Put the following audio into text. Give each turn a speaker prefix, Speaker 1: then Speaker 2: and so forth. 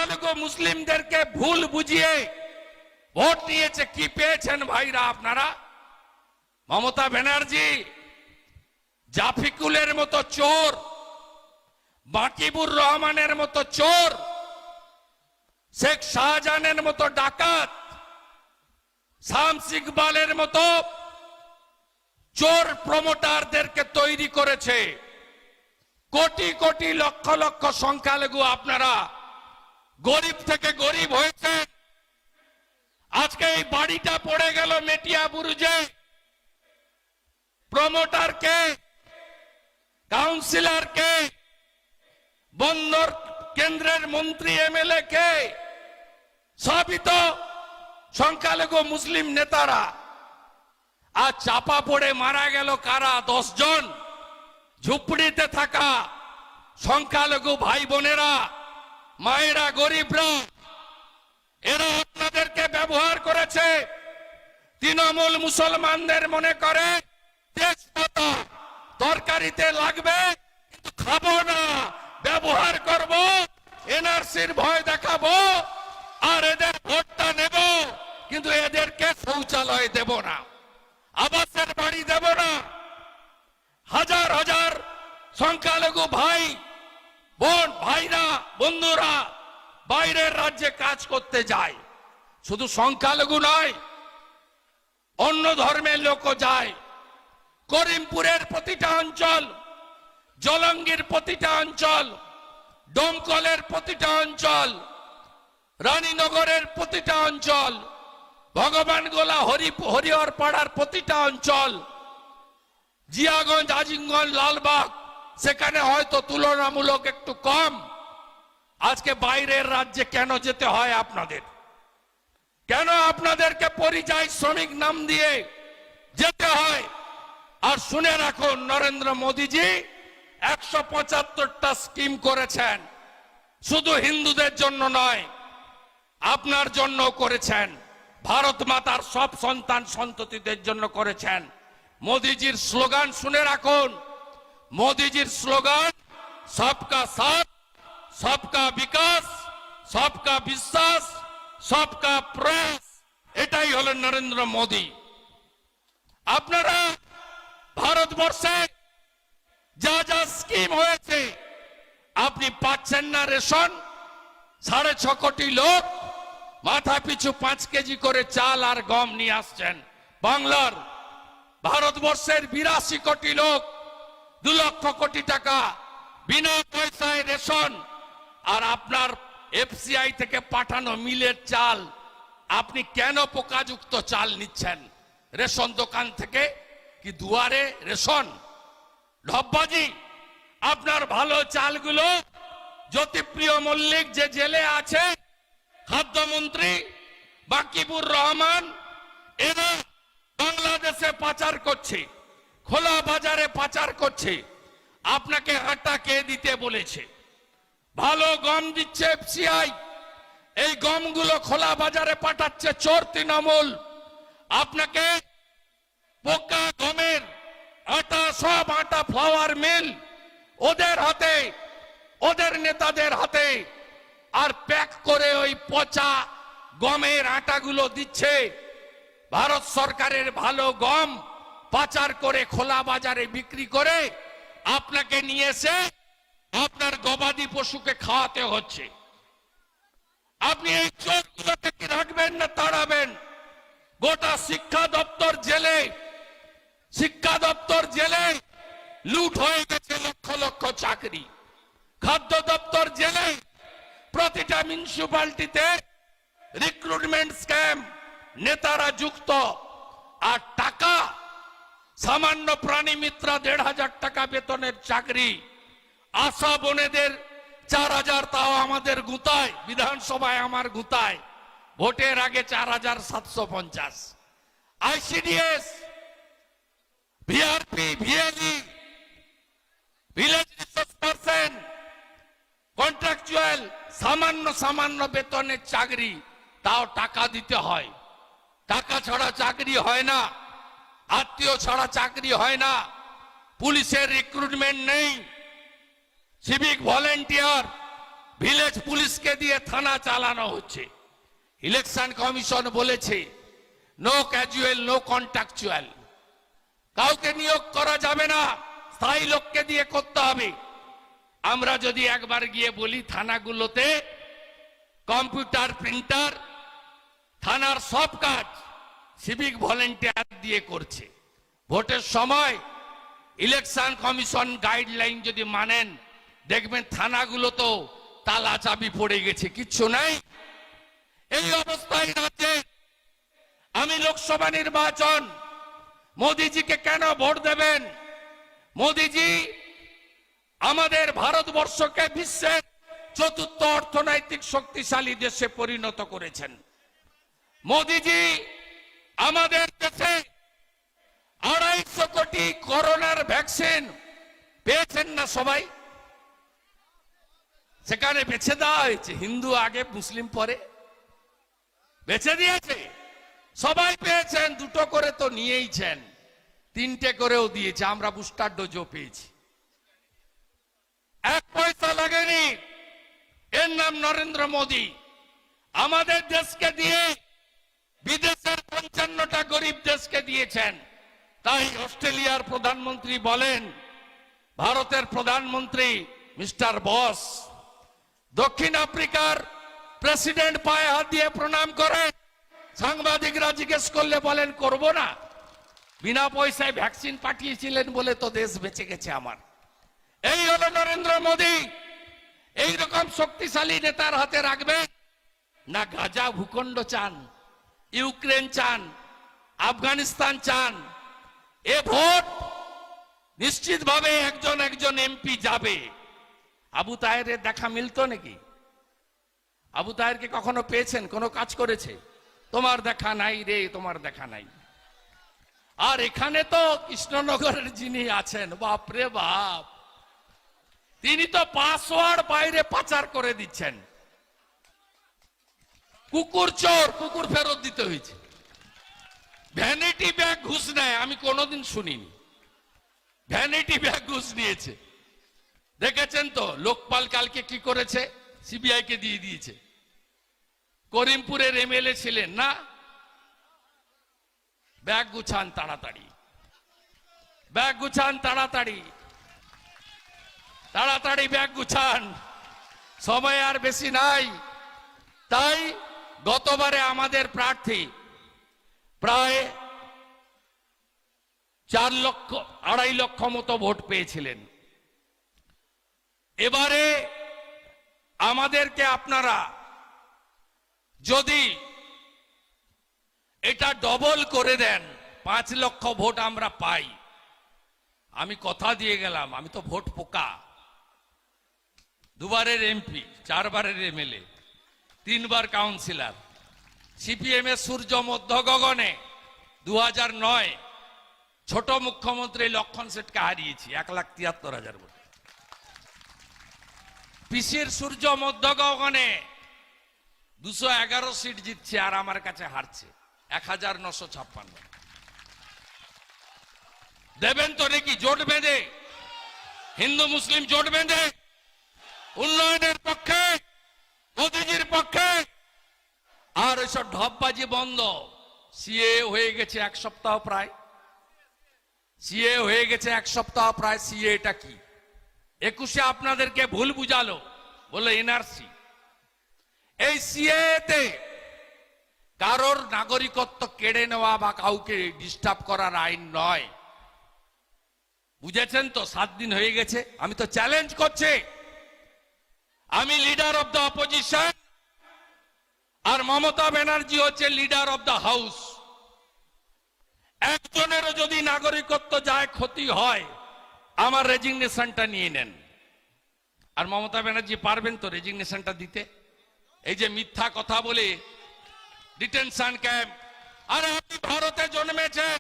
Speaker 1: সংখ্যালঘু মুসলিমদেরকে ভুল বুঝিয়ে ভোট নিয়েছে। কি পেয়েছেন ভাইরা আপনারা? মমতা ব্যানার্জি জাফিকুলের মতো চোর, বাকিবুর রহমানের মতো চোর, শেখ শাহজাহানের মতো ডাকাত, শামস ইকবালের মতো চোর প্রমোটারদেরকে তৈরি করেছে। কোটি কোটি লক্ষ লক্ষ সংখ্যালঘু আপনারা গরিব থেকে গরিব হয়েছে। আজকে এই বাড়িটা পড়ে গেল মেটিয়া বুরুজে। প্রমোটারকে, কাউন্সিলরকে, বন্দর কেন্দ্রের মন্ত্রী এমএলএ কে সবই তো সংখ্যালঘু মুসলিম নেতারা। আজ চাপা পড়ে মারা গেল কারা? 10 জন ঝুপড়িতে থাকা সংখ্যালঘু ভাই বোনেরা, মায়েরা, গরিবরা। এরা আপনাদেরকে ব্যবহার করেছে। তৃণমূল মুসলমানদের মনে করে তেজপাতা তরকারিতে লাগবে, কিন্তু খাবো না, ব্যবহার করব, এনআরসির ভয় দেখাবো, আর এদের ভোটটা নেব, কিন্তু এদেরকে শৌচালয় দেব না, আবাসের বাড়ি দেব না। হাজার হাজার সংখ্যালঘু ভাই বোন, ভাইরা, বন্ধুরা বাইরের রাজ্যে কাজ করতে যায়। শুধু সংখ্যালঘু নয়, অন্য ধর্মের লোকও যায়। করিমপুরের প্রতিটা অঞ্চল, জলঙ্গির প্রতিটা অঞ্চল, ডোমকলের প্রতিটা অঞ্চল, রানীনগরের প্রতিটা অঞ্চল, ভগবানগোলা হরিহর পাড়ার প্রতিটা অঞ্চল, জিয়াগঞ্জ, আজিমগঞ্জ, লালবাগ, সেখানে হয়তো তুলনামূলক একটু কম। আজকে বাইরের রাজ্যে কেন যেতে হয় আপনাদের? কেন আপনাদেরকে পরিযায়ী শ্রমিক নাম দিয়ে যেতে হয়? আর শুনে রাখুন, নরেন্দ্র মোদীজি 175টা স্কিম করেছেন। শুধু হিন্দুদের জন্য নয়, আপনার জন্য করেছেন, ভারত মাতার সব সন্তান সন্ততিদের জন্য করেছেন। মোদীজির স্লোগান শুনে রাখুন, মোদীজির স্লোগান সবকা সাথ, সবকা বিকাশ, সবকা বিশ্বাস, সবকা প্রয়াস। এটাই হলেন নরেন্দ্র মোদী। আপনারা ভারতবর্ষে যা যা স্কিম হয়েছে আপনি পাচ্ছেন না। রেশন 6.5 কোটি লোক মাথা পিছু 5 কেজি করে চাল আর গম নিয়ে আসছেন বাংলার। ভারতবর্ষের 82 কোটি লোক 2 লক্ষ কোটি টাকা বিনা পয়সায় রেশন। আর আপনার এফসিআই থেকে পাঠানো মিলের চাল, আপনি কেন পোকাযুক্ত চাল নিচ্ছেন রেশন দোকান থেকে? কি দুয়ারে রেশন? ঢপবাজি। আপনার ভালো চালগুলো জ্যোতিপ্রিয় মল্লিক যে জেলে আছে, খাদ্যমন্ত্রী বাকিবুর রহমান, এরা বাংলাদেশে পাচার করছে, খোলা বাজারে পাচার করছে। আপনাকে আটা কে দিতে বলেছে? ভালো গম দিচ্ছে এফসিআই, এই গমগুলো খোলা বাজারে পাঠাচ্ছে চোর তৃণমূল। আপনাকে পোকা গমের আটা, সব আটা ফ্লাওয়ার মিল ওদের হাতে, ওদের নেতাদের হাতে, আর প্যাক করে ওই পচা গমের আটাগুলো দিচ্ছে। ভারত সরকারের ভালো গম পাচার করে খোলা বাজারে বিক্রি করে আপনাকে নিয়ে এসে আপনার গবাদি পশুকে খাওয়াতে হচ্ছে। আপনি এই চোরগুলোকে কি রাখবেন না তাড়াবেন? গোটা শিক্ষা দপ্তর জেলে, শিক্ষা দপ্তর জেলে লুট হয়ে গেছে লক্ষ লক্ষ চাকরি। খাদ্য দপ্তর জেলে, প্রতিটা মিউনিসিপালিটিতে রিক্রুটমেন্ট স্ক্যাম, নেতারা যুক্ত। আর টাকা সামান্য প্রাণী মিত্রা 1,500 টাকা বেতনের চাকরি, আশা বোনেদের 4,000, তাও আমাদের গুতায়, বিধানসভায় আমার গুতায়, ভোটের আগে 4,750। ICDS, VRP, VLE, village resource person, contractual সামান্য সামান্য বেতনের চাকরি, তাও টাকা দিতে হয়। টাকা ছাড়া চাকরি হয় না, আত্মীয় ছাড়া চাকরি হয় না। পুলিশের রিক্রুটমেন্ট নেই, সিভিক ভলেন্টিয়ার, ভিলেজ পুলিশকে দিয়ে থানা চালানো হচ্ছে। ইলেকশন কমিশন বলেছে নো ক্যাজুয়াল নো কন্ট্রাকচুয়াল, কাউকে নিয়োগ করা যাবে না, স্থায়ী লোককে দিয়ে করতে হবে। আমরা যদি একবার গিয়ে বলি থানাগুলোতে কম্পিউটার প্রিন্টার, থানার সব কাজ সিভিক ভলেন্টিয়ার দিয়ে করছে। ভোটের সময় ইলেকশন কমিশন গাইডলাইন যদি মানেন, দেখবেন থানাগুলো তো তালা চাবি পড়ে গেছে, কিচ্ছু নাই। এই অবস্থায় রাজ্যে আমি লোকসভা নির্বাচন, মোদিজিকে কেন ভোট দেবেন? মোদিজি আমাদের ভারতবর্ষকে বিশ্বের চতুর্থ অর্থনৈতিক শক্তিশালী দেশে পরিণত করেছেন। মোদিজি আমাদের দেশে 250 কোটি করোনার ভ্যাকসিন পেয়েছেন না সবাই? সেখানে বেছে দেওয়া হয়েছে, হিন্দু আগে মুসলিম পরে, বেছে দিয়েছে। সবাই পেয়েছেন, 2টো করে তো নিয়েইছেন, 3টে করেও দিয়েছে। আমরা বুস্টার ডোজও পেয়েছি, 1 পয়সা লাগেনি। এর নাম নরেন্দ্র মোদী। আমাদের দেশকে দিয়ে বিদেশের 55টা গরিব দেশকে দিয়েছেন। তাই অস্ট্রেলিয়ার প্রধানমন্ত্রী বলেন, ভারতের প্রধানমন্ত্রী মিস্টার বস, দক্ষিণ আফ্রিকার প্রেসিডেন্ট পায়ে হাত দিয়ে প্রণাম করেন। সাংবাদিকরা জিজ্ঞেস করলে বলেন করব না, বিনা পয়সায় ভ্যাকসিন পাঠিয়েছিলেন বলে তো দেশ বেঁচে গেছে আমার। এই হলো নরেন্দ্র মোদী। এইরকম শক্তিশালী নেতার হাতে রাখবেন না? গাজা ভূখণ্ড চান, ইউক্রেন চান, আফগানিস্তান চান। এ ভোট নিশ্চিতভাবে একজন এমপি যাবে। আবু তাহেরের দেখা মিলতো নাকি? আবু তাহেরকে কখনো পেয়েছেন? কোনো কাজ করেছে? তোমার দেখা নাই রে, তোমার দেখা নাই। আর এখানে তো কৃষ্ণনগরের যিনি আছেন, বাপরে বাপ, তিনি তো পাসওয়ার্ড বাইরে পাচার করে দিচ্ছেন। কুকুর চোর, কুকুর ফেরত দিতে হয়েছে। ভ্যানিটি ব্যাগ ঘুষ নেয়, আমি কোনোদিন শুনিনি। ভ্যানিটি ব্যাগ ঘুষ নিয়েছে, দেখেছেন তো? লোকপাল কালকে কি করেছে? সিবিআই কে দিয়ে দিয়েছে। করিমপুরের এমএলএ ছিলেন না, ব্যাগ গুছান তাড়াতাড়ি, ব্যাগ গুছান তাড়াতাড়ি, তাড়াতাড়ি ব্যাগ গুছান, সময় আর বেশি নাই। তাই গতবারে আমাদের প্রার্থী প্রায় 2.5 লক্ষ মতো ভোট পেয়েছিলেন। এবারে আমাদেরকে আপনারা যদি এটা ডবল করে দেন, 5 লক্ষ ভোট আমরা পাই, আমি কথা দিয়ে গেলাম, আমি তো ভোট পোকা, 2 বারের এমপি, 4 বারের এমএলএ, 3 বার কাউন্সিলর, সিপিএম এর সূর্য মধ্য গগনে 2009 ছোট মুখ্যমন্ত্রী লক্ষণ সেঠকে হারিয়েছি 1,73,000 ভোট। পিসির সূর্য মধ্য গগনে 211 সিট জিতছে আর আমার কাছে হারছে 1956। দেবেন তো নাকি জোট বেঁধে, হিন্দু মুসলিম জোট বেঁধে উন্নয়নের পক্ষে, মোদীজির পক্ষে? আর ওইসব ঢপবাজি বন্ধ। সিএ হয়ে গেছে 1 সপ্তাহ প্রায়, সিএ হয়ে গেছে 1 সপ্তাহ প্রায়। সিএটা কি? 21-এ আপনাদেরকে ভুল বুঝালো, বলে এনআরসি। এই সিএতে কারোর নাগরিকত্ব কেড়ে নেওয়া বা কাউকে ডিস্টার্ব করার আইন নয়, বুঝেছেন তো? 7 দিন হয়ে গেছে, আমি তো চ্যালেঞ্জ করছি। আমি লিডার অফ দ্য অপোজিশন, আর মমতা ব্যানার্জি হচ্ছে লিডার অফ দ্য হাউস। একজনেরও যদি নাগরিকত্ব যায়, ক্ষতি হয়, আমার রেজিগনেশনটা নিয়ে নেন। আর মমতা ব্যানার্জি পারবেন তো রেজিগনেশনটা দিতে? এই যে মিথ্যা কথা বলে ডিটেনশন ক্যাম্প, আরে আপনি ভারতে জন্মেছেন,